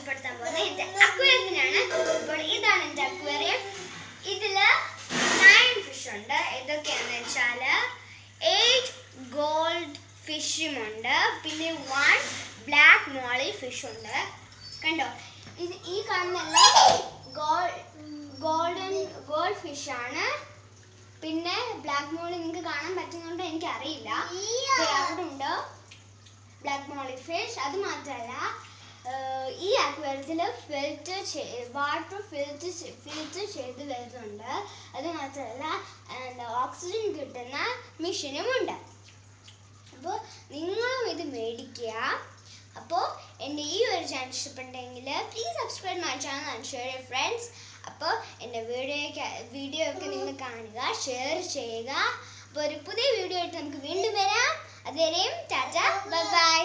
പരിചയപ്പെടുത്താൻ പോകുന്നത് എൻ്റെ അക്വേറിയത്തിനാണ്. അപ്പോൾ ഇതാണ് എൻ്റെ അക്വേറിയം. ഇതിൽ 9 ഫിഷ് ഉണ്ട്. ഏതൊക്കെയാണെന്ന് വെച്ചാൽ 8 ഗോൾഡ് ഫിഷുമുണ്ട്, പിന്നെ 1 ബ്ലാക്ക് മോളി ഫിഷ് ഉണ്ട്. കണ്ടോ, ഇത് ഈ കാണുന്നെല്ലാം ഗോൾഡ് ഫിഷാണ്. പിന്നെ ബ്ലാക്ക് മോളി നിങ്ങൾക്ക് കാണാൻ പറ്റുന്നുണ്ടോ എനിക്കറിയില്ല. അവിടെ ഉണ്ട് ബ്ലാക്ക് മോളി ഫിഷ്. അത് മാത്രമല്ല ഈ അക്വേറിയത്തിൽ വാട്ടർ ഫിൽറ്റർ ചെയ്ത് വരുന്നുണ്ട്. അത് മാത്രമല്ല ഓക്സിജൻ കിട്ടുന്ന മെഷീനുമുണ്ട്. അപ്പോൾ നിങ്ങളും ഇത് മേടിക്കുക. അപ്പോൾ എൻ്റെ ഈ ഒരു ചാനൽ ഇഷ്ടപ്പെട്ടെങ്കിൽ please subscribe my channel and share your friends. അപ്പോൾ എൻ്റെ വീഡിയോ ഒക്കെ നിങ്ങൾ കാണുക, ഷെയർ ചെയ്യുക. അപ്പോൾ ഒരു പുതിയ വീഡിയോ ആയിട്ട് നമുക്ക് വീണ്ടും വരാം. അതുവരെയും ടാറ്റ, ബൈ ബൈ.